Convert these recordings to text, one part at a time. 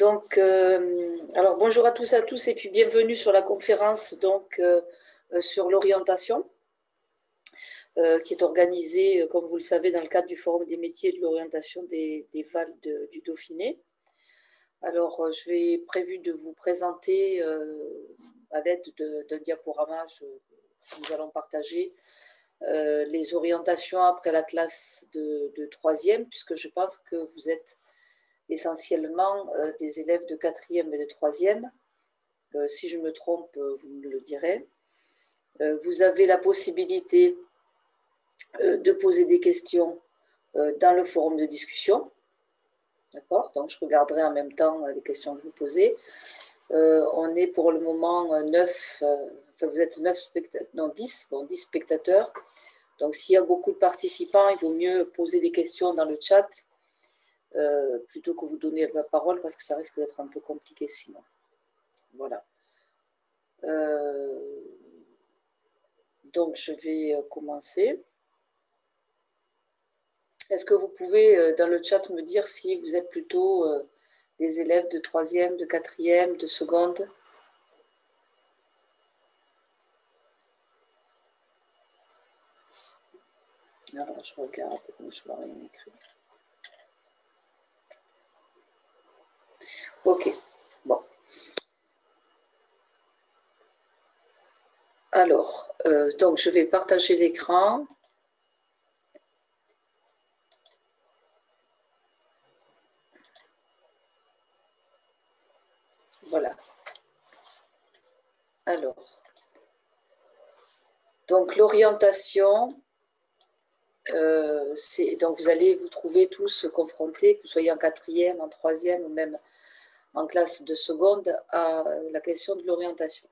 Donc, alors bonjour à tous et puis bienvenue sur la conférence sur l'orientation qui est organisée, comme vous le savez, dans le cadre du Forum des métiers et de l'orientation des Vals du Dauphiné. Alors, je vais prévu de vous présenter à l'aide d'un diaporama que nous allons partager les orientations après la classe de 3e, puisque je pense que vous êtes essentiellement des élèves de 4e et de 3e. Si je me trompe, vous me le direz. Vous avez la possibilité de poser des questions dans le forum de discussion. D'accord? Donc, je regarderai en même temps les questions que vous posez. On est pour le moment 9, enfin vous êtes 9 spectateurs, non 10, bon, 10 spectateurs. Donc, s'il y a beaucoup de participants, il vaut mieux poser des questions dans le chat plutôt que vous donner la parole parce que ça risque d'être un peu compliqué sinon. Voilà. Donc, je vais commencer. Est-ce que vous pouvez, dans le chat, me dire si vous êtes plutôt des élèves de 3e, de 4e, de seconde? Alors, je regarde, je vois rien écrit. Ok, bon. Alors, donc je vais partager l'écran. Voilà. Alors, donc l'orientation, donc vous allez vous trouver tous confrontés, que vous soyez en 4e, en 3e ou même en classe de seconde, à la question de l'orientation.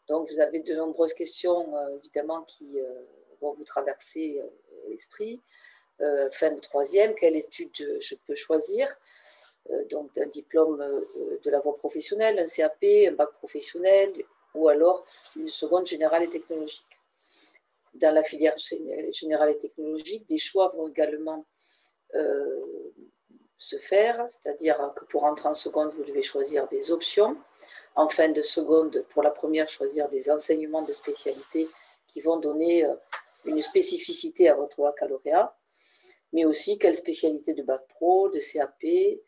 Donc vous avez de nombreuses questions, évidemment, qui vont vous traverser l'esprit. Fin de 3e, quelle étude je peux choisir? Donc un diplôme de la voie professionnelle, un CAP, un bac professionnel, ou alors une seconde générale et technologique. Dans la filière générale et technologique, des choix vont également se faire, c'est-à-dire que pour entrer en seconde, vous devez choisir des options. En fin de seconde, pour la première, choisir des enseignements de spécialité qui vont donner une spécificité à votre baccalauréat, mais aussi quelle spécialité de bac pro, de CAP.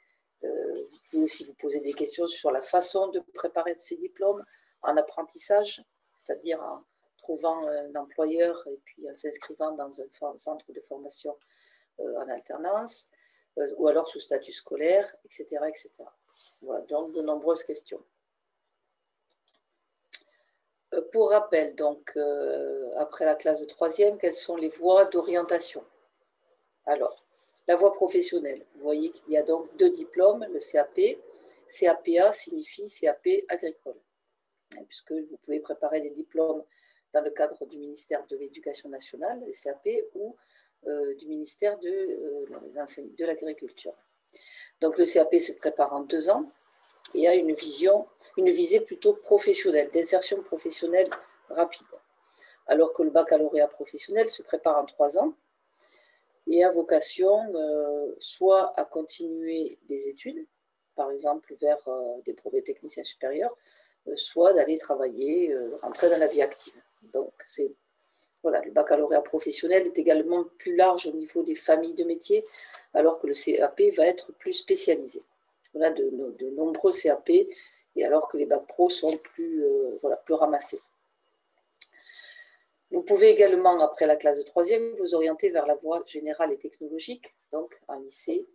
Vous pouvez aussi vous poser des questions sur la façon de préparer ces diplômes en apprentissage, c'est-à-dire en trouvant un employeur et puis en s'inscrivant dans un centre de formation en alternance, ou alors sous statut scolaire, etc. etc. Voilà, donc de nombreuses questions. Pour rappel, donc, après la classe de 3e, quelles sont les voies d'orientation? Alors, la voie professionnelle, vous voyez qu'il y a donc 2 diplômes, le CAP. CAPA signifie CAP agricole, puisque vous pouvez préparer des diplômes dans le cadre du ministère de l'Éducation nationale, les CAP, ou du ministère de l'Agriculture. Donc le CAP se prépare en 2 ans et a une visée plutôt professionnelle, d'insertion professionnelle rapide, alors que le baccalauréat professionnel se prépare en 3 ans et a vocation soit à continuer des études, par exemple vers des brevets techniciens supérieurs, soit d'aller travailler, rentrer dans la vie active. Donc, voilà, le baccalauréat professionnel est également plus large au niveau des familles de métiers, alors que le CAP va être plus spécialisé. On a de nombreux CAP, et alors que les bacs pro sont plus ramassés. Vous pouvez également, après la classe de 3e, vous orienter vers la voie générale et technologique, donc en lycée,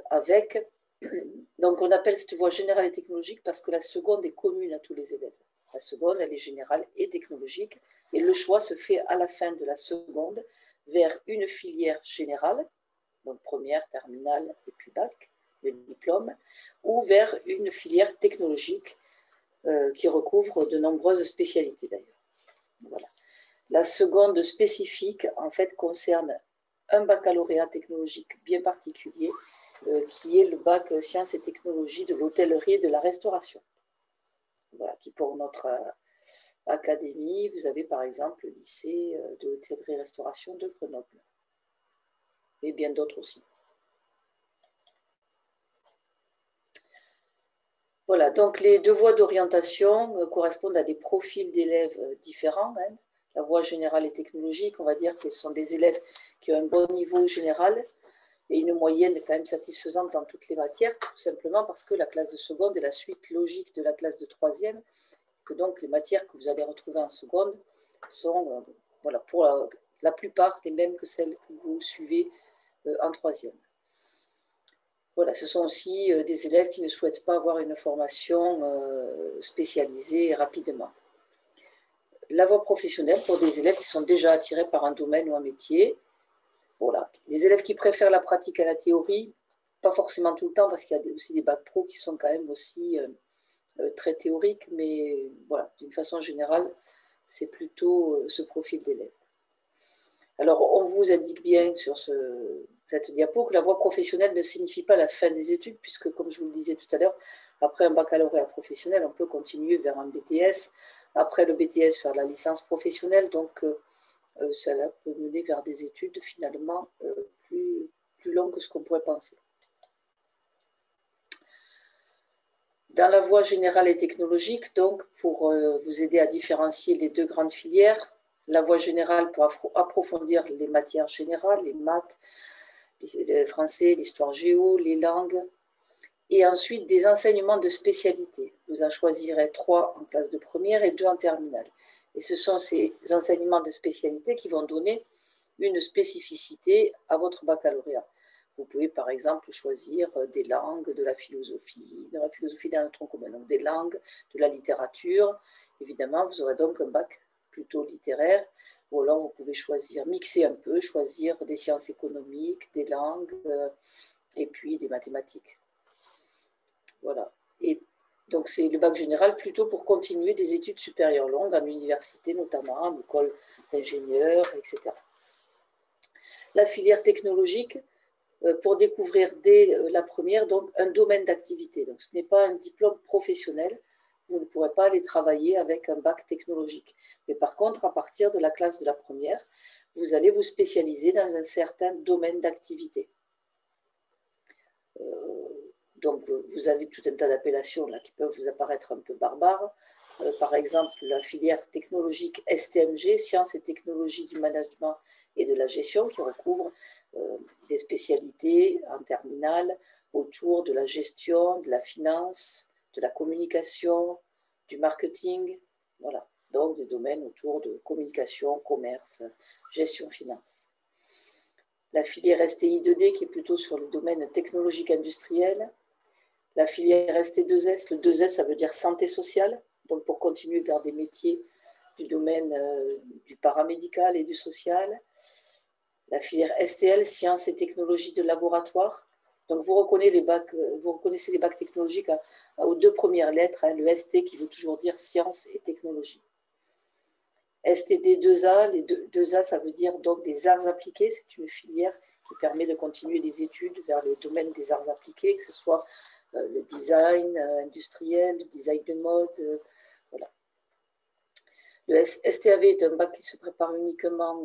avec... Donc on appelle cette voie générale et technologique parce que la seconde est commune à tous les élèves. La seconde, elle est générale et technologique, et le choix se fait à la fin de la seconde vers une filière générale, donc première, terminale et puis bac, le diplôme, ou vers une filière technologique qui recouvre de nombreuses spécialités d'ailleurs. Voilà. La seconde spécifique, en fait, concerne un baccalauréat technologique bien particulier, qui est le bac sciences et technologies de l'hôtellerie et de la restauration. Voilà, qui pour notre académie, vous avez par exemple le lycée de l'hôtellerie et restauration de Grenoble, et bien d'autres aussi. Voilà, donc les deux voies d'orientation correspondent à des profils d'élèves différents. Hein. La voie générale et technologique, on va dire que ce sont des élèves qui ont un bon niveau général et une moyenne quand même satisfaisante dans toutes les matières, tout simplement parce que la classe de seconde est la suite logique de la classe de troisième, que donc les matières que vous allez retrouver en seconde sont, voilà, pour la plupart les mêmes que celles que vous suivez en troisième. Voilà, ce sont aussi des élèves qui ne souhaitent pas avoir une formation spécialisée rapidement. La voie professionnelle pour des élèves qui sont déjà attirés par un domaine ou un métier. Voilà. Des élèves qui préfèrent la pratique à la théorie, pas forcément tout le temps, parce qu'il y a aussi des bacs pro qui sont quand même aussi très théoriques, mais voilà, d'une façon générale, c'est plutôt ce profil d'élèves. Alors, on vous indique bien sur cette diapo que la voie professionnelle ne signifie pas la fin des études, puisque, comme je vous le disais tout à l'heure, après un baccalauréat professionnel, on peut continuer vers un BTS, après le BTS faire la licence professionnelle, donc cela peut mener vers des études finalement plus longues que ce qu'on pourrait penser. Dans la voie générale et technologique, donc, pour vous aider à différencier les deux grandes filières, la voie générale pour approfondir les matières générales, les maths, le français, l'histoire géo, les langues, et ensuite des enseignements de spécialité. Vous en choisirez 3 en classe de première et 2 en terminale. Et ce sont ces enseignements de spécialité qui vont donner une spécificité à votre baccalauréat. Vous pouvez par exemple choisir des langues, de la philosophie dans le tronc commun, donc des langues, de la littérature. Évidemment, vous aurez donc un bac plutôt littéraire, ou alors vous pouvez choisir, mixer un peu, choisir des sciences économiques, des langues, et puis des mathématiques. Voilà. Et donc c'est le bac général plutôt pour continuer des études supérieures longues en université notamment, en école d'ingénieurs, etc. La filière technologique, pour découvrir dès la première donc un domaine d'activité. Donc ce n'est pas un diplôme professionnel, vous ne pourrez pas aller travailler avec un bac technologique. Mais par contre, à partir de la classe de la première, vous allez vous spécialiser dans un certain domaine d'activité. Donc vous avez tout un tas d'appellations là qui peuvent vous apparaître un peu barbares. Par exemple, la filière technologique STMG, Sciences et technologies du management et de la gestion, qui recouvre des spécialités en terminale autour de la gestion, de la finance, de la communication, du marketing, voilà. Donc des domaines autour de communication, commerce, gestion, finance. La filière STI 2D qui est plutôt sur le domaine technologique industriel. La filière ST2S, le 2S ça veut dire santé sociale, donc pour continuer vers des métiers du domaine du paramédical et du social. La filière STL, sciences et technologies de laboratoire. Donc vous reconnaissez les bacs technologiques aux 2 premières lettres, hein, le ST qui veut toujours dire sciences et technologies. STD 2A, les 2A ça veut dire donc des arts appliqués, c'est une filière qui permet de continuer les études vers le domaine des arts appliqués, que ce soit le design industriel, le design de mode, voilà. Le STAV est un bac qui se prépare uniquement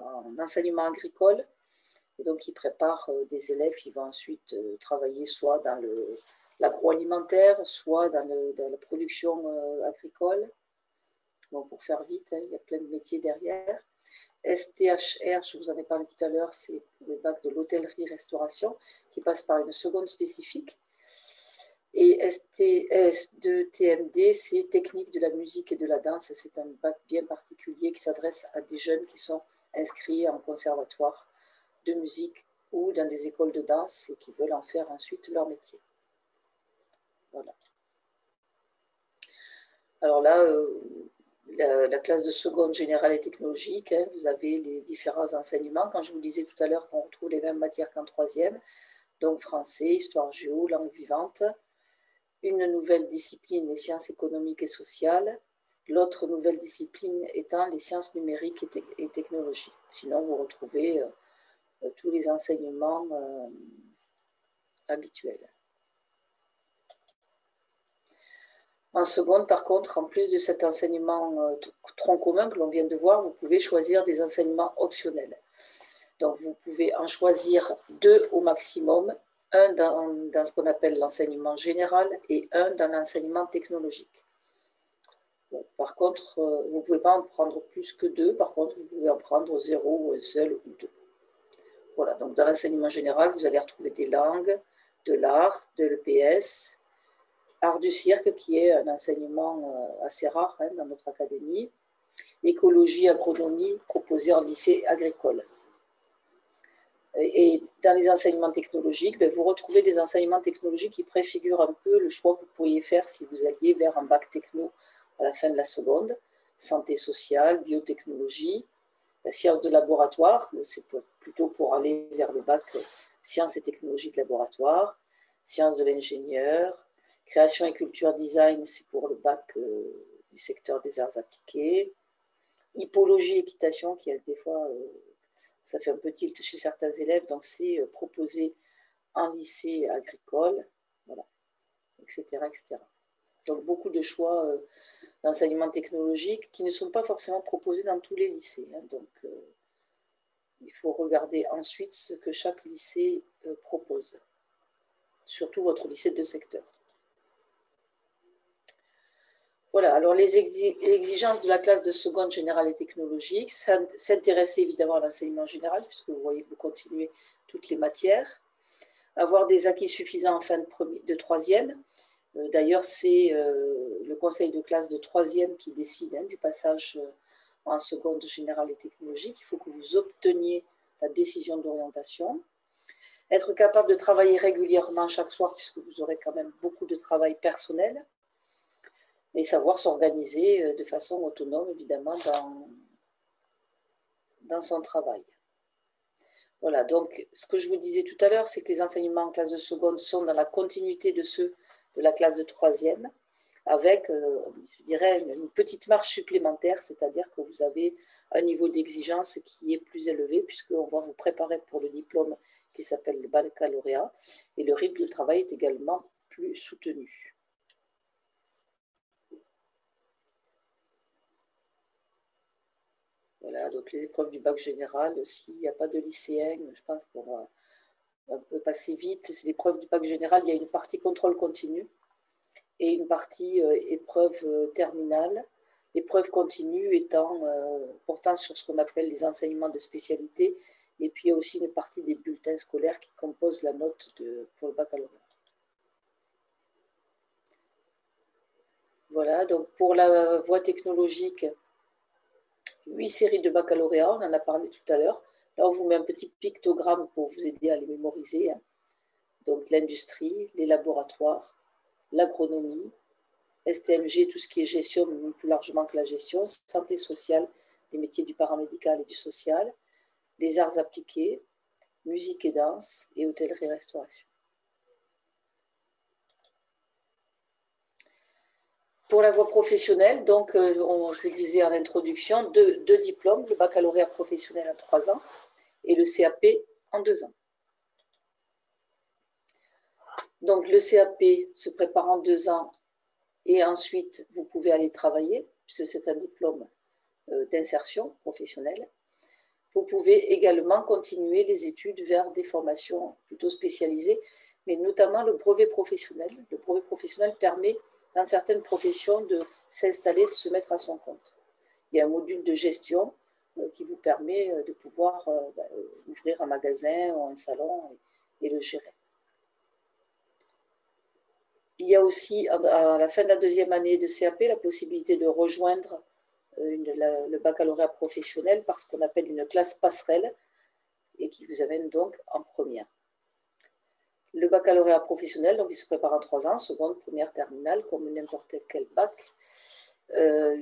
en enseignement agricole, et donc qui prépare des élèves qui vont ensuite travailler soit dans l'agroalimentaire, soit dans la production agricole. Bon, pour faire vite, hein, il y a plein de métiers derrière. STHR, je vous en ai parlé tout à l'heure, c'est le bac de l'hôtellerie-restauration qui passe par une seconde spécifique. Et STS2TMD, c'est technique de la musique et de la danse. C'est un bac bien particulier qui s'adresse à des jeunes qui sont inscrits en conservatoire de musique ou dans des écoles de danse et qui veulent en faire ensuite leur métier. Voilà. Alors là, la classe de seconde générale et technologique, hein, vous avez les différents enseignements. Quand je vous disais tout à l'heure qu'on retrouve les mêmes matières qu'en troisième, donc français, histoire géo, langue vivante. Une nouvelle discipline, les sciences économiques et sociales. L'autre nouvelle discipline étant les sciences numériques et technologies. Sinon, vous retrouvez tous les enseignements habituels. En seconde, par contre, en plus de cet enseignement tronc commun que l'on vient de voir, vous pouvez choisir des enseignements optionnels. Donc, vous pouvez en choisir 2 au maximum un dans ce qu'on appelle l'enseignement général et un dans l'enseignement technologique. Bon, par contre, vous ne pouvez pas en prendre plus que 2, par contre, vous pouvez en prendre 0 ou un seul ou 2. Voilà, donc dans l'enseignement général, vous allez retrouver des langues, de l'art, de l'EPS, art du cirque, qui est un enseignement assez rare dans notre académie, écologie, agronomie, proposée en lycée agricole. Et dans les enseignements technologiques, vous retrouvez des enseignements technologiques qui préfigurent un peu le choix que vous pourriez faire si vous alliez vers un bac techno à la fin de la seconde, santé sociale, biotechnologie, sciences de laboratoire, c'est plutôt pour aller vers le bac sciences et technologies de laboratoire, sciences de l'ingénieur, création et culture design, c'est pour le bac du secteur des arts appliqués, hippologie, équitation, qui a des fois, ça fait un peu tilt chez certains élèves, donc c'est proposé en lycée agricole, voilà, etc., etc. Donc beaucoup de choix d'enseignement technologique qui ne sont pas forcément proposés dans tous les lycées. Donc il faut regarder ensuite ce que chaque lycée propose, surtout votre lycée de secteur. Voilà, alors les exigences de la classe de seconde générale et technologique, s'intéresser évidemment à l'enseignement général, puisque vous voyez, vous continuez toutes les matières, avoir des acquis suffisants en fin de troisième. D'ailleurs, c'est le conseil de classe de troisième qui décide du passage en seconde générale et technologique. Il faut que vous obteniez la décision d'orientation. Être capable de travailler régulièrement chaque soir, puisque vous aurez quand même beaucoup de travail personnel. Et savoir s'organiser de façon autonome, évidemment, dans son travail. Voilà, donc ce que je vous disais tout à l'heure, c'est que les enseignements en classe de seconde sont dans la continuité de ceux de la classe de troisième, avec, je dirais, une petite marge supplémentaire, c'est-à-dire que vous avez un niveau d'exigence qui est plus élevé, puisqu'on va vous préparer pour le diplôme qui s'appelle le baccalauréat, et le rythme de travail est également plus soutenu. Voilà, donc les épreuves du bac général, s'il n'y a pas de lycéen, je pense qu'on va un peu passer vite. C'est l'épreuve du bac général, il y a une partie contrôle continu et une partie épreuve terminale. L'épreuve continue étant portant sur ce qu'on appelle les enseignements de spécialité, et puis il y a aussi une partie des bulletins scolaires qui composent la note pour le baccalauréat. Voilà, donc pour la voie technologique, 8 séries de baccalauréat, on en a parlé tout à l'heure. Là, on vous met un petit pictogramme pour vous aider à les mémoriser. Donc, l'industrie, les laboratoires, l'agronomie, STMG, tout ce qui est gestion, mais plus largement que la gestion, santé sociale, les métiers du paramédical et du social, les arts appliqués, musique et danse, et hôtellerie-restauration. Pour la voie professionnelle, donc, je le disais en introduction, deux diplômes, le baccalauréat professionnel en 3 ans et le CAP en 2 ans. Donc, le CAP se prépare en 2 ans et ensuite, vous pouvez aller travailler, puisque c'est un diplôme d'insertion professionnelle. Vous pouvez également continuer les études vers des formations plutôt spécialisées, mais notamment le brevet professionnel. Le brevet professionnel permet dans certaines professions de s'installer, de se mettre à son compte. Il y a un module de gestion qui vous permet de pouvoir ouvrir un magasin ou un salon et le gérer. Il y a aussi, à la fin de la 2e année de CAP, la possibilité de rejoindre le baccalauréat professionnel par ce qu'on appelle une classe passerelle et qui vous amène donc en première. Le baccalauréat professionnel, donc il se prépare en 3 ans, seconde, première, terminale, comme n'importe quel bac,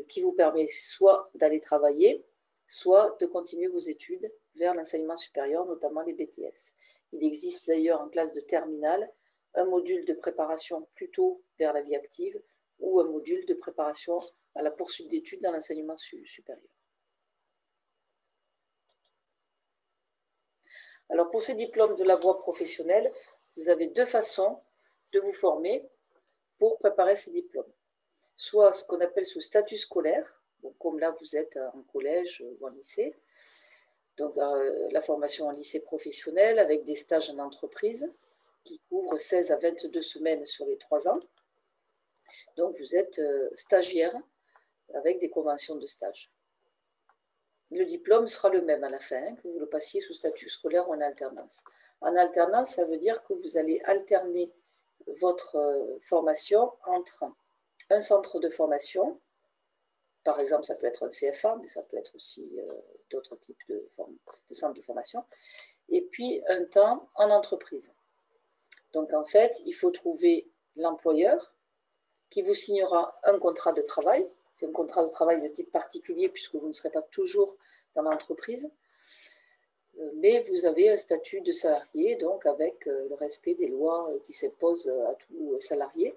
qui vous permet soit d'aller travailler, soit de continuer vos études vers l'enseignement supérieur, notamment les BTS. Il existe d'ailleurs en classe de terminale un module de préparation plutôt vers la vie active ou un module de préparation à la poursuite d'études dans l'enseignement supérieur. Alors pour ces diplômes de la voie professionnelle, vous avez 2 façons de vous former pour préparer ces diplômes. Soit ce qu'on appelle sous statut scolaire, donc comme là vous êtes en collège ou en lycée, donc la formation en lycée professionnel avec des stages en entreprise, qui couvre 16 à 22 semaines sur les 3 ans. Donc, vous êtes stagiaire avec des conventions de stage. Le diplôme sera le même à la fin, hein, que vous le passiez sous statut scolaire ou en alternance. En alternance, ça veut dire que vous allez alterner votre formation entre un centre de formation, par exemple, ça peut être un CFA, mais ça peut être aussi d'autres types de centres de formation, et puis un temps en entreprise. Donc, en fait, il faut trouver l'employeur qui vous signera un contrat de travail. C'est un contrat de travail de type particulier puisque vous ne serez pas toujours dans l'entreprise, mais vous avez un statut de salarié, donc avec le respect des lois qui s'imposent à tout salarié,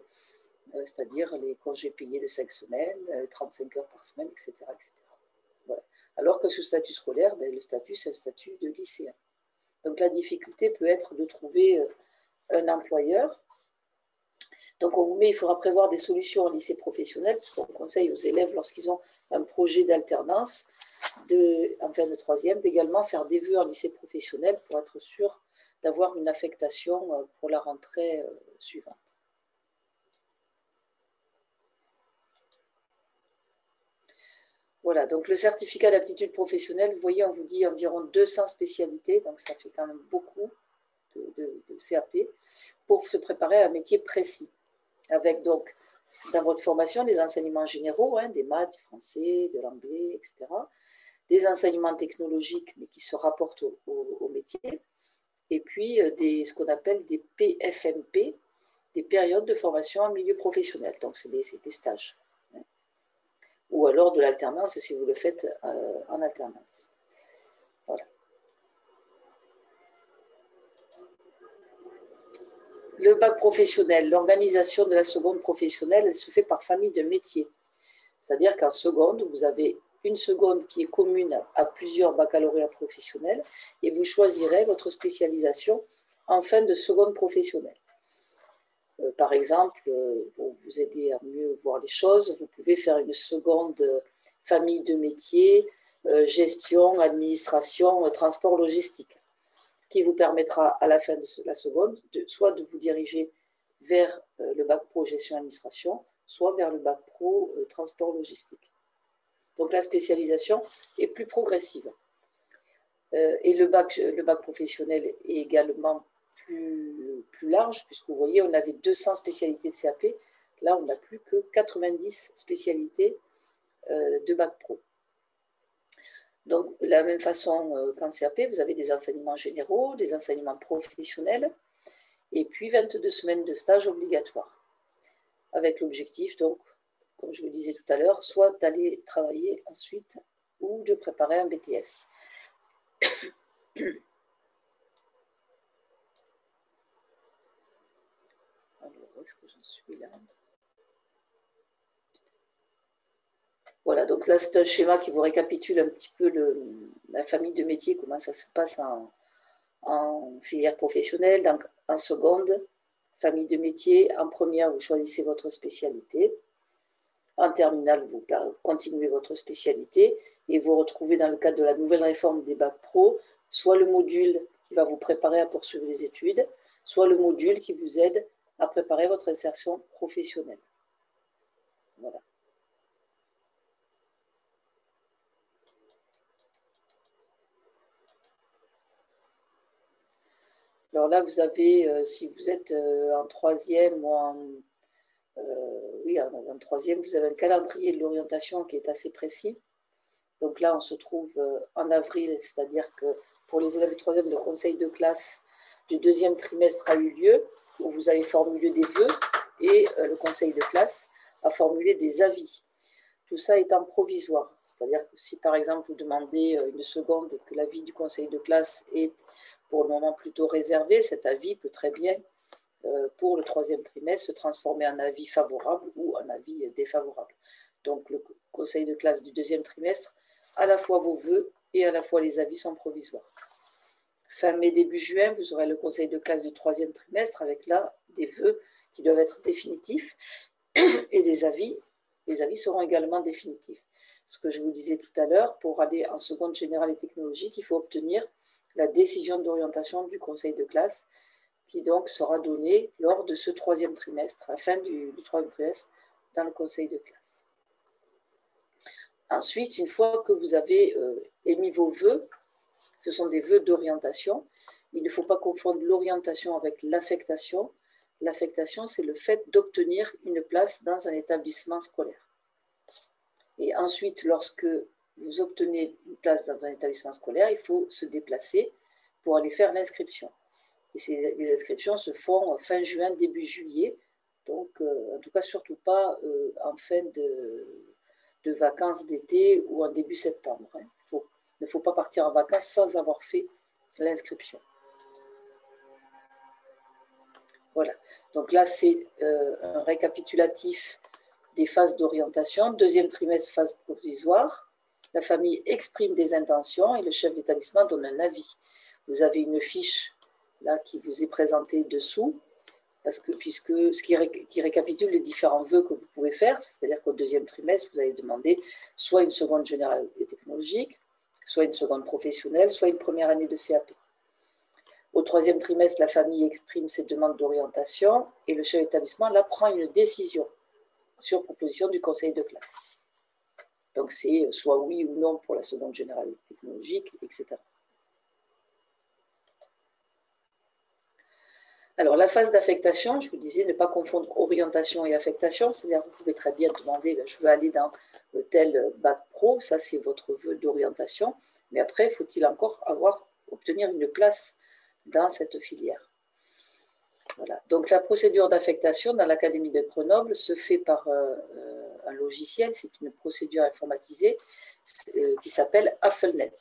c'est-à-dire les congés payés de 5 semaines, 35 heures par semaine, etc. etc. Voilà. Alors que ce statut scolaire, le statut, c'est un statut de lycéen. Donc la difficulté peut être de trouver un employeur. Donc on vous met, il faudra prévoir des solutions en lycée professionnel, puisqu'on conseille aux élèves, lorsqu'ils ont un projet d'alternance en fin de troisième, d'également faire des vœux en lycée professionnel pour être sûr d'avoir une affectation pour la rentrée suivante. Voilà, donc le certificat d'aptitude professionnelle, vous voyez, on vous dit environ 200 spécialités, donc ça fait quand même beaucoup de CAP, pour se préparer à un métier précis, avec donc dans votre formation des enseignements généraux, hein, des maths, du français, de l'anglais, etc., des enseignements technologiques, mais qui se rapportent au métier, et puis ce qu'on appelle des PFMP, des périodes de formation en milieu professionnel, donc c'est des stages. Ou alors de l'alternance si vous le faites en alternance. Voilà. Le bac professionnel, l'organisation de la seconde professionnelle, elle se fait par famille de métiers. C'est-à-dire qu'en seconde, vous avez une seconde qui est commune à plusieurs baccalauréats professionnels et vous choisirez votre spécialisation en fin de seconde professionnelle. Par exemple, pour vous aider à mieux voir les choses, vous pouvez faire une seconde famille de métiers, gestion, administration, transport, logistique, qui vous permettra à la fin de la seconde soit de vous diriger vers le bac pro gestion administration, soit vers le bac pro transport logistique. Donc la spécialisation est plus progressive. Et le bac professionnel est également plus large, puisque vous voyez, on avait 200 spécialités de CAP. Là, on n'a plus que 90 spécialités de bac pro. Donc, de la même façon qu'en CAP, vous avez des enseignements généraux, des enseignements professionnels, et puis 22 semaines de stage obligatoires, avec l'objectif, donc, comme je vous le disais tout à l'heure, soit d'aller travailler ensuite ou de préparer un BTS. Alors, où est-ce que j'en suis là ? Voilà, donc là, c'est un schéma qui vous récapitule un petit peu la famille de métiers, comment ça se passe en filière professionnelle. Donc, en seconde, famille de métiers. En première, vous choisissez votre spécialité. En terminale, vous continuez votre spécialité et vous retrouvez dans le cadre de la nouvelle réforme des bacs pro, soit le module qui va vous préparer à poursuivre les études, soit le module qui vous aide à préparer votre insertion professionnelle. Voilà. Alors là, vous avez, si vous êtes en troisième ou en troisième, vous avez un calendrier de l'orientation qui est assez précis. Donc là, on se trouve en avril, c'est-à-dire que pour les élèves de troisième, le conseil de classe du deuxième trimestre a eu lieu, où vous avez formulé des vœux et le conseil de classe a formulé des avis. Tout ça étant provisoire, c'est-à-dire que si par exemple vous demandez une seconde et que l'avis du conseil de classe est pour le moment plutôt réservé, cet avis peut très bien, pour le troisième trimestre, se transformer en avis favorable ou en avis défavorable. Donc le conseil de classe du deuxième trimestre, à la fois vos vœux et à la fois les avis sont provisoires. Fin mai, début juin, vous aurez le conseil de classe du troisième trimestre avec là des vœux qui doivent être définitifs et des avis. Les avis seront également définitifs. Ce que je vous disais tout à l'heure, pour aller en seconde générale et technologique, il faut obtenir la décision d'orientation du conseil de classe qui donc sera donné lors de ce troisième trimestre, à la fin du troisième trimestre, dans le conseil de classe. Ensuite, une fois que vous avez émis vos vœux, ce sont des vœux d'orientation. Il ne faut pas confondre l'orientation avec l'affectation. L'affectation, c'est le fait d'obtenir une place dans un établissement scolaire. Et ensuite, lorsque vous obtenez une place dans un établissement scolaire, il faut se déplacer pour aller faire l'inscription. Et les inscriptions se font fin juin, début juillet. Donc, en tout cas, surtout pas en fin de vacances d'été ou en début septembre. Hein. Il ne faut pas partir en vacances sans avoir fait l'inscription. Voilà. Donc là, c'est un récapitulatif des phases d'orientation. Deuxième trimestre, phase provisoire. La famille exprime des intentions et le chef d'établissement donne un avis. Vous avez une fiche là qui vous est présentée dessous, qui récapitule les différents vœux que vous pouvez faire, c'est-à-dire qu'au deuxième trimestre, vous allez demander soit une seconde générale et technologique, soit une seconde professionnelle, soit une première année de CAP. Au troisième trimestre, la famille exprime ses demandes d'orientation et le chef d'établissement là prend une décision sur proposition du conseil de classe. Donc c'est soit oui ou non pour la seconde générale et technologique, etc. Alors, la phase d'affectation, je vous disais, ne pas confondre orientation et affectation, c'est-à-dire que vous pouvez très bien demander, je veux aller dans tel bac pro, ça c'est votre vœu d'orientation, mais après, faut-il encore obtenir une place dans cette filière. Voilà. Donc, la procédure d'affectation dans l'Académie de Grenoble se fait par un logiciel, c'est une procédure informatisée qui s'appelle AFFLENET.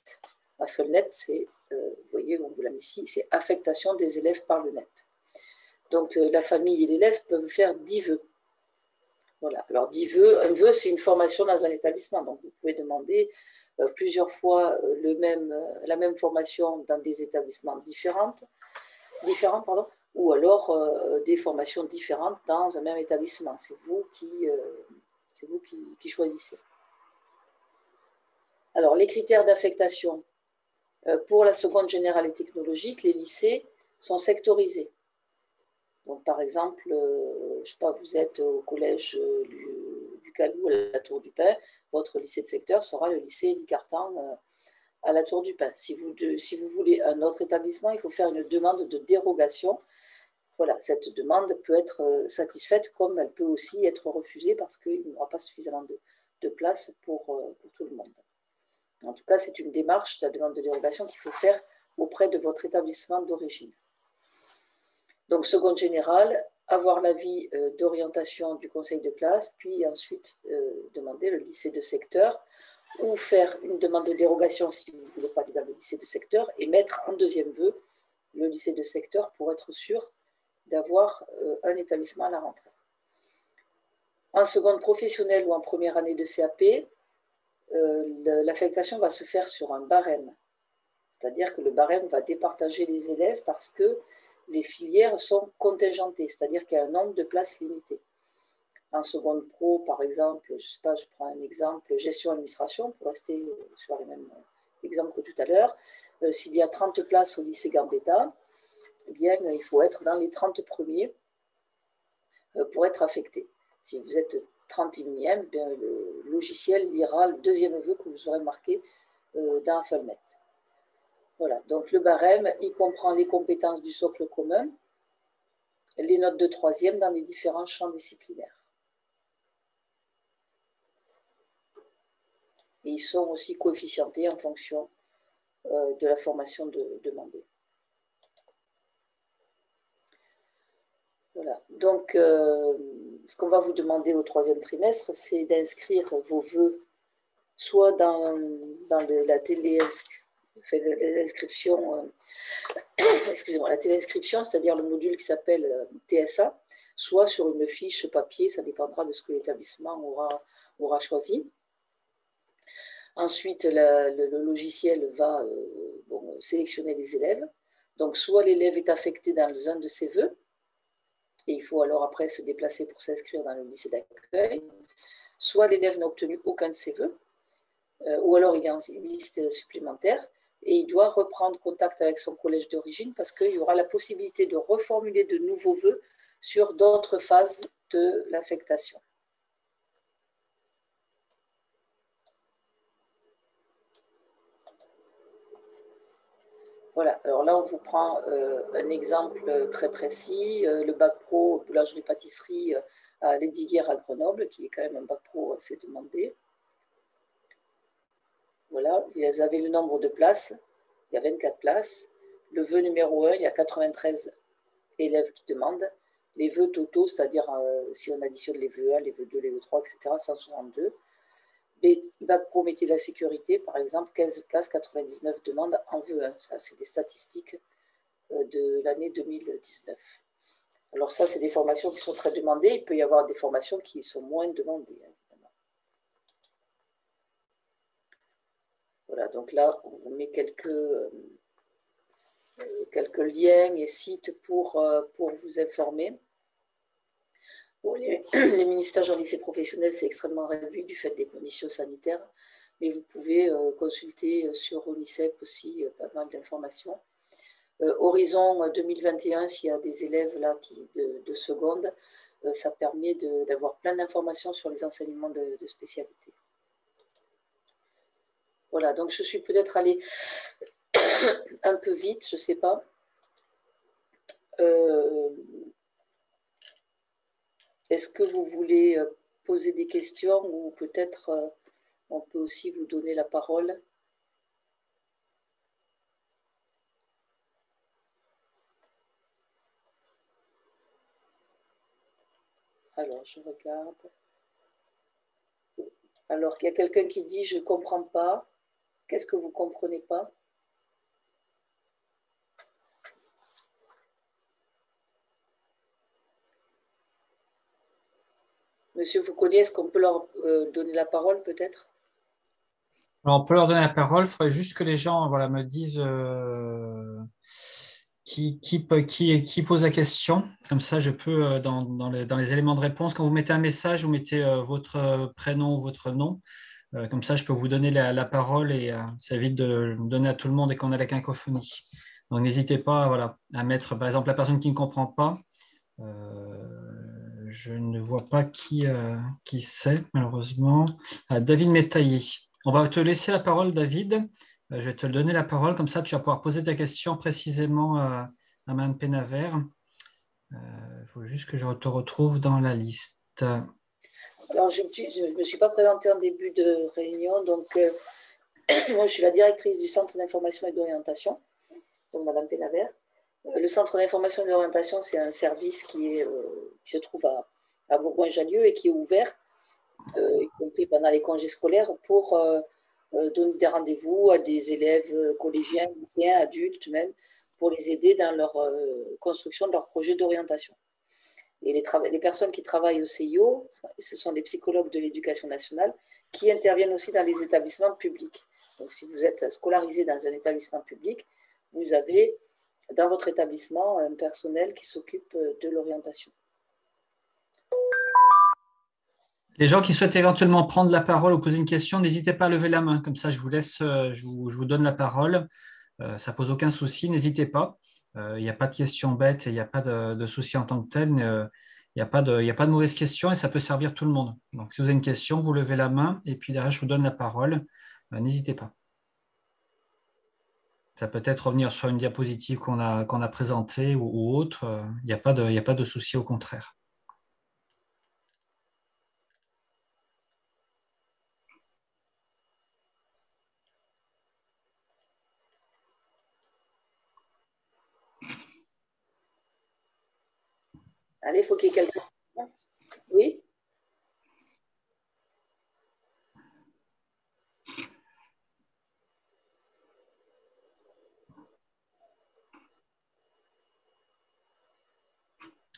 AFFLENET, c'est, vous voyez, on vous l'a mis ici, c'est affectation des élèves par le net. Donc, la famille et l'élève peuvent faire 10 vœux. Voilà. Alors, 10 vœux. Un vœu, c'est une formation dans un établissement. Donc, vous pouvez demander plusieurs fois la même formation dans des établissements différents, ou alors des formations différentes dans un même établissement. C'est vous qui choisissez. Alors, les critères d'affectation. Pour la seconde générale et technologique, les lycées sont sectorisés. Donc, par exemple, je ne sais pas, vous êtes au collège du Calou à la Tour du Pin, votre lycée de secteur sera le lycée Licartan à la Tour du Pin. Si vous voulez un autre établissement, il faut faire une demande de dérogation. Voilà, cette demande peut être satisfaite comme elle peut aussi être refusée parce qu'il n'y aura pas suffisamment de place pour tout le monde. En tout cas, c'est une démarche de la demande de dérogation qu'il faut faire auprès de votre établissement d'origine. Donc, seconde générale, avoir l'avis d'orientation du conseil de classe, puis ensuite demander le lycée de secteur ou faire une demande de dérogation si vous ne voulez pas aller dans le lycée de secteur et mettre en deuxième vœu le lycée de secteur pour être sûr d'avoir un établissement à la rentrée. En seconde professionnelle ou en première année de CAP, l'affectation va se faire sur un barème. C'est-à-dire que le barème va départager les élèves parce que les filières sont contingentées, c'est-à-dire qu'il y a un nombre de places limité. En seconde pro, par exemple, je ne sais pas, je prends un exemple, gestion-administration, pour rester sur les mêmes exemples que tout à l'heure, s'il y a 30 places au lycée Gambetta, eh bien, il faut être dans les 30 premiers pour être affecté. Si vous êtes 31e, bien, le logiciel lira le deuxième vœu que vous aurez marqué dans AFFLENET. Voilà, donc le barème, il comprend les compétences du socle commun, les notes de troisième dans les différents champs disciplinaires. Et ils sont aussi coefficientés en fonction de la formation demandée. Voilà, donc ce qu'on va vous demander au troisième trimestre, c'est d'inscrire vos vœux soit dans la téléinscription, excusez-moi, la téléinscription, c'est-à-dire le module qui s'appelle TSA, soit sur une fiche papier, ça dépendra de ce que l'établissement aura choisi. Ensuite, le logiciel va sélectionner les élèves. Donc, soit l'élève est affecté dans un de ses vœux, et il faut alors après se déplacer pour s'inscrire dans le lycée d'accueil, soit l'élève n'a obtenu aucun de ses vœux, ou alors il y a une liste supplémentaire, et il doit reprendre contact avec son collège d'origine parce qu'il y aura la possibilité de reformuler de nouveaux vœux sur d'autres phases de l'affectation. Voilà, alors là on vous prend un exemple très précis, le bac pro boulangerie-pâtisserie à Lesdiguières à Grenoble, qui est quand même un bac pro assez demandé. Voilà, vous avez le nombre de places, il y a 24 places. Le vœu numéro 1, il y a 93 élèves qui demandent. Les vœux totaux, c'est-à-dire si on additionne les vœux 1, les vœux 2, les vœux 3, etc., 162. Bac pro métier de la sécurité, par exemple, 15 places, 99 demandes en vœu 1. Ça, c'est des statistiques de l'année 2019. Alors ça, c'est des formations qui sont très demandées. Il peut y avoir des formations qui sont moins demandées, évidemment. Voilà, donc là, on vous met quelques liens et sites pour vous informer. Bon, les mini-stages en lycée professionnel, c'est extrêmement réduit du fait des conditions sanitaires, mais vous pouvez consulter sur Unicep aussi pas mal d'informations. Horizon 2021, s'il y a des élèves là de seconde, ça permet d'avoir plein d'informations sur les enseignements de spécialité. Voilà, donc je suis peut-être allée un peu vite, je ne sais pas. Est-ce que vous voulez poser des questions ou peut-être on peut aussi vous donner la parole? Alors, je regarde. Alors, il y a quelqu'un qui dit « je ne comprends pas ». Qu'est-ce que vous ne comprenez pas? Monsieur Foucault, est-ce qu'on peut leur donner la parole peut-être? Alors, on peut leur donner la parole. Il faudrait juste que les gens me disent qui pose la question. Comme ça, je peux, dans les éléments de réponse, quand vous mettez un message, vous mettez votre prénom ou votre nom. Comme ça, je peux vous donner la parole et ça évite de le donner à tout le monde et qu'on a la cacophonie. Donc, n'hésitez pas à mettre, par exemple, la personne qui ne comprend pas. Je ne vois pas qui c'est, malheureusement. David Métaillé. On va te laisser la parole, David. Je vais te donner la parole, comme ça tu vas pouvoir poser ta question précisément à Mme Pénavert. Il faut juste que je te retrouve dans la liste. Alors, je ne me suis pas présentée en début de réunion, donc moi, je suis la directrice du Centre d'information et d'orientation, donc Mme Pénavert. Le Centre d'information et d'orientation, c'est un service qui se trouve à Bourgoin-Jallieu et qui est ouvert, y compris pendant les congés scolaires, pour donner des rendez-vous à des élèves collégiens, lycéens, adultes même, pour les aider dans leur construction de leur projet d'orientation. Et les personnes qui travaillent au CIO, ce sont des psychologues de l'éducation nationale qui interviennent aussi dans les établissements publics. Donc, si vous êtes scolarisé dans un établissement public, vous avez dans votre établissement un personnel qui s'occupe de l'orientation. Les gens qui souhaitent éventuellement prendre la parole ou poser une question, n'hésitez pas à lever la main. Comme ça, je vous laisse, je vous donne la parole. Ça pose aucun souci, n'hésitez pas. Il n'y a pas de questions bêtes et il n'y a pas de souci en tant que tel. Il n'y a pas de mauvaise question et ça peut servir tout le monde. Donc, si vous avez une question, vous levez la main et puis derrière, je vous donne la parole. N'hésitez pas. Ça peut être revenir sur une diapositive qu'on a présentée ou autre. Il n'y a pas de souci, au contraire. Allez, il faut qu'il y ait quelqu'un qui commence. Oui?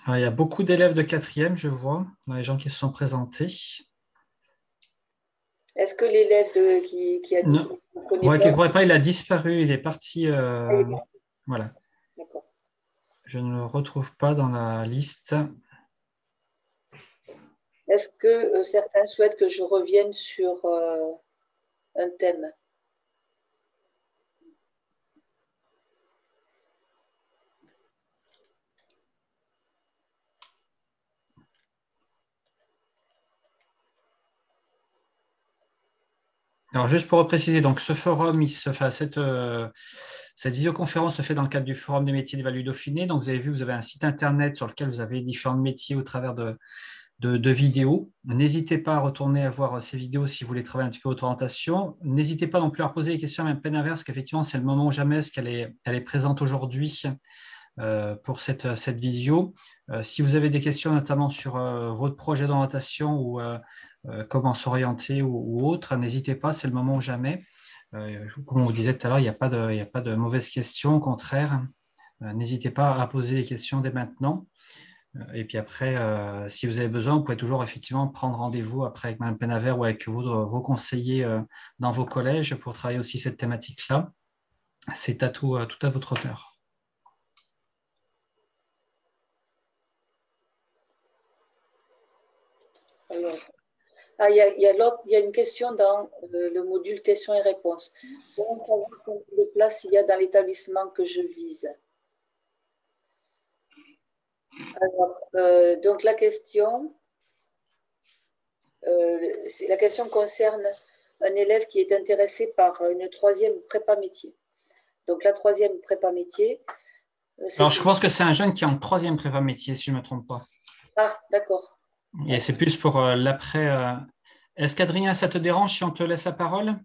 Il y a beaucoup d'élèves de quatrième, je vois, dans les gens qui se sont présentés. Est-ce que l'élève qui a dit qu'il ne connaît Qui ne pas, croit pas, il a disparu, il est parti. Voilà. d'accord. Je ne le retrouve pas dans la liste. Est-ce que certains souhaitent que je revienne sur un thème? Alors, juste pour préciser, donc ce forum, cette visioconférence se fait dans le cadre du Forum des métiers des Vallées Dauphiné. Donc, vous avez vu, vous avez un site internet sur lequel vous avez différents métiers au travers de vidéos. N'hésitez pas à retourner à voir ces vidéos si vous voulez travailler un petit peu votre orientation. N'hésitez pas non plus à reposer des questions à Mme Penaver, parce qu'effectivement, c'est le moment ou jamais, parce qu'elle est présente aujourd'hui pour cette visio. Si vous avez des questions, notamment sur votre projet d'orientation ou comment s'orienter ou autre, n'hésitez pas, c'est le moment ou jamais. Comme on vous disait tout à l'heure, il n'y a pas de mauvaises questions, au contraire. N'hésitez pas à poser des questions dès maintenant. Et puis après, si vous avez besoin, vous pouvez toujours effectivement prendre rendez-vous après avec Mme Penaver ou avec vos conseillers dans vos collèges pour travailler aussi cette thématique-là. C'est tout à votre hauteur. Alors, il y a une question dans le module questions et réponses. Comment savoir combien de places il y a dans l'établissement que je vise? Alors, donc la question concerne un élève qui est intéressé par une troisième prépa métier. Donc la troisième prépa métier. Alors, je pense que c'est un jeune qui est en troisième prépa métier, si je ne me trompe pas. Ah, d'accord. Et c'est plus pour l'après. Est-ce qu'Adrien, ça te dérange si on te laisse la parole?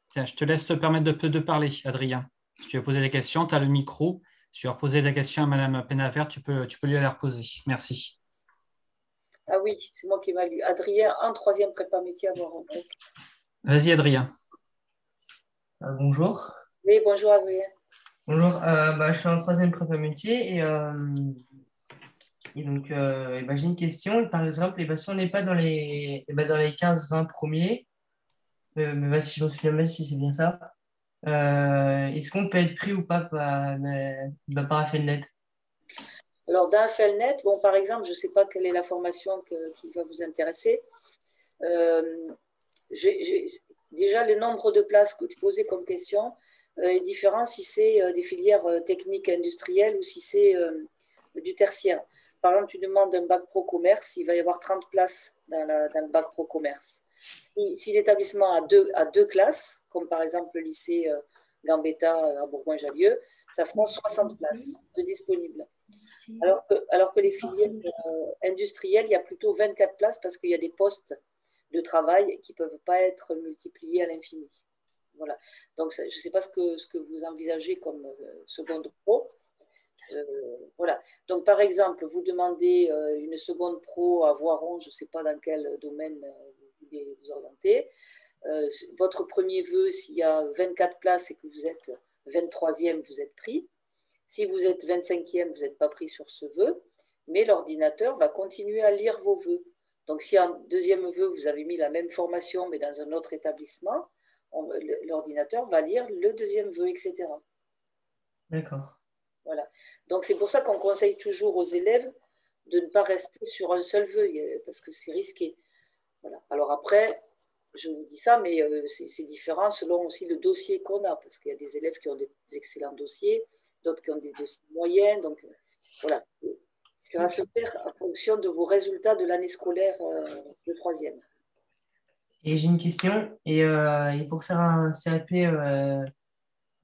Tiens, je te laisse te permettre de parler, Adrien. Si tu veux poser des questions, tu as le micro. Si tu veux reposer des questions à Mme Penaver, tu peux lui les reposer. Merci. Ah oui, c'est moi qui m'a lu. Adrien, en troisième prépa métier à voir. Vas-y, Adrien. Bonjour. Oui, bonjour Adrien. Bonjour, je suis en troisième prépa métier et donc j'ai une question. Par exemple, si on n'est pas dans dans les 15-20 premiers, si je me souviens bien si c'est bien ça, est-ce qu'on peut être pris ou pas par Affelnet? Alors, dans Felnet, bon, par exemple, je ne sais pas quelle est la formation qui va vous intéresser. Déjà, le nombre de places que tu posais comme question est différent si c'est des filières techniques industrielles ou si c'est du tertiaire. Par exemple, tu demandes un bac pro commerce, il va y avoir 30 places dans le bac pro commerce. Si l'établissement a deux classes, comme par exemple le lycée Gambetta à Bourgoin-Jallieu, ça fera 60 places de disponibles. Alors que les filières industrielles, il y a plutôt 24 places parce qu'il y a des postes de travail qui ne peuvent pas être multipliés à l'infini. Voilà. Donc, je ne sais pas ce que vous envisagez comme seconde pro. Voilà. Donc, par exemple, vous demandez une seconde pro à Voiron, je ne sais pas dans quel domaine vous voulez vous orienter. Votre premier vœu, s'il y a 24 places et que vous êtes 23e, vous êtes pris. Si vous êtes 25e, vous n'êtes pas pris sur ce vœu, mais l'ordinateur va continuer à lire vos vœux. Donc, si en deuxième vœu, vous avez mis la même formation, mais dans un autre établissement, l'ordinateur va lire le deuxième vœu, etc. D'accord. Voilà. Donc, c'est pour ça qu'on conseille toujours aux élèves de ne pas rester sur un seul vœu, parce que c'est risqué. Voilà. Alors après, je vous dis ça, mais c'est différent selon aussi le dossier qu'on a, parce qu'il y a des élèves qui ont des excellents dossiers, d'autres qui ont des dossiers moyens. Donc, voilà. Ça va se faire en fonction de vos résultats de l'année scolaire de troisième. Et j'ai une question. Et pour faire un CAP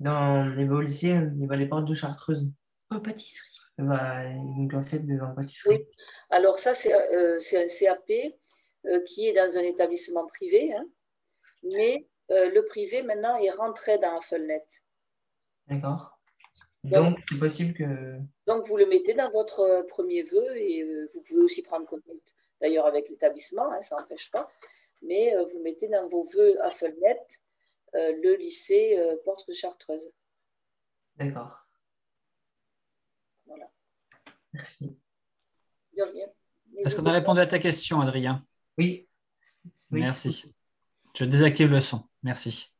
au lycée, les portes de Chartreuse. En pâtisserie. Donc en fait, en pâtisserie. Oui. Alors ça, c'est un CAP qui est dans un établissement privé, hein, mais le privé, maintenant, est rentré dans Affelnet. D'accord. Donc, c'est possible que... Donc, vous le mettez dans votre premier vœu et vous pouvez aussi prendre contact, d'ailleurs, avec l'établissement, hein, ça n'empêche pas, mais vous mettez dans vos vœux Affelnet le lycée Porte de Chartreuse. D'accord. Voilà. Merci. De rien. Est-ce qu'on a répondu à ta question, Adrien? Oui. Merci. Je désactive le son. Merci.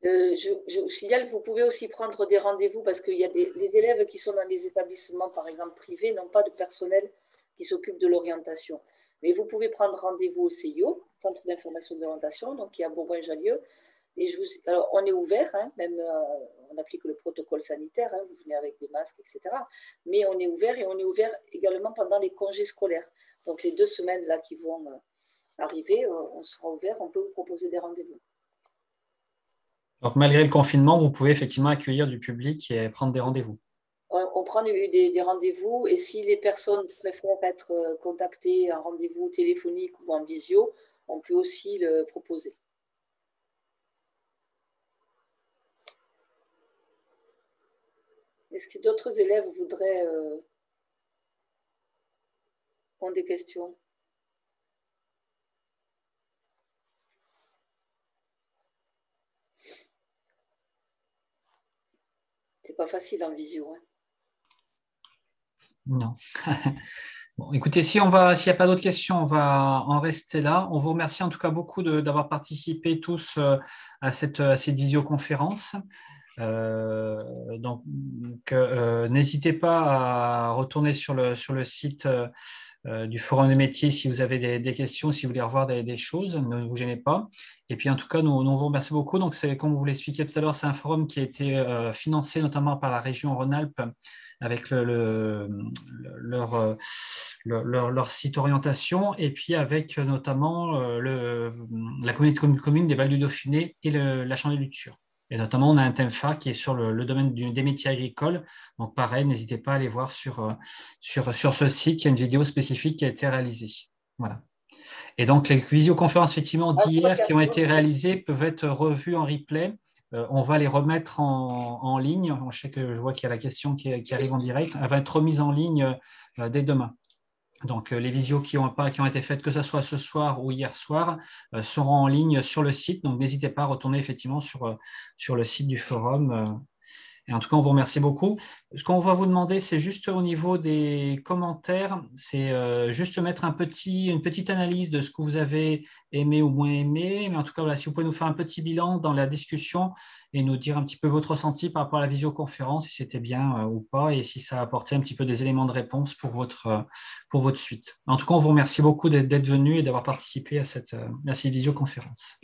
Je vous signale, vous pouvez aussi prendre des rendez-vous parce qu'il y a des élèves qui sont dans des établissements, par exemple privés, n'ont pas de personnel qui s'occupe de l'orientation. Mais vous pouvez prendre rendez-vous au CIO, Centre d'information d'orientation, donc qui est à Bourgoin-Jallieu. Alors, on est ouvert, hein, même on applique le protocole sanitaire, hein, vous venez avec des masques, etc. Mais on est ouvert et on est ouvert également pendant les congés scolaires. Donc, les 2 semaines là, qui vont arrivez, on sera ouvert, on peut vous proposer des rendez-vous. Donc, malgré le confinement, vous pouvez effectivement accueillir du public et prendre des rendez-vous. On prend des rendez-vous et si les personnes préfèrent être contactées en rendez-vous téléphonique ou en visio, on peut aussi le proposer. Est-ce que d'autres élèves voudraient ont des questions? C'est pas facile en visio. Hein. Non. Bon, écoutez, s'il n'y a pas d'autres questions, on va en rester là. On vous remercie en tout cas beaucoup d'avoir participé tous à cette visioconférence. N'hésitez pas à retourner sur le site du Forum des métiers si vous avez des questions, si vous voulez revoir des choses, ne vous gênez pas. Et puis en tout cas, nous vous remercions beaucoup. Donc, comme vous l'expliquiez tout à l'heure, c'est un forum qui a été financé notamment par la région Rhône-Alpes avec leur site orientation et puis avec notamment la communauté commune des Vals du Dauphiné et la Chandelitude. Et notamment, on a un thème phare qui est sur le domaine des métiers agricoles. Donc, pareil, n'hésitez pas à aller voir sur ce site. Il y a une vidéo spécifique qui a été réalisée. Voilà. Et donc, les visioconférences, effectivement, d'hier qui ont été réalisées peuvent être revues en replay. On va les remettre en ligne. Je vois qu'il y a la question qui arrive en direct. Elle va être remise en ligne dès demain. Donc, les visios qui ont été faites, que ce soit ce soir ou hier soir, seront en ligne sur le site. Donc, n'hésitez pas à retourner effectivement sur le site du forum. Et en tout cas, on vous remercie beaucoup. Ce qu'on va vous demander, c'est juste au niveau des commentaires, c'est juste mettre une petite analyse de ce que vous avez aimé ou moins aimé. Mais en tout cas, voilà, si vous pouvez nous faire un petit bilan dans la discussion et nous dire un petit peu votre ressenti par rapport à la visioconférence, si c'était bien ou pas, et si ça a apporté un petit peu des éléments de réponse pour votre suite. En tout cas, on vous remercie beaucoup d'être venu et d'avoir participé à cette visioconférence.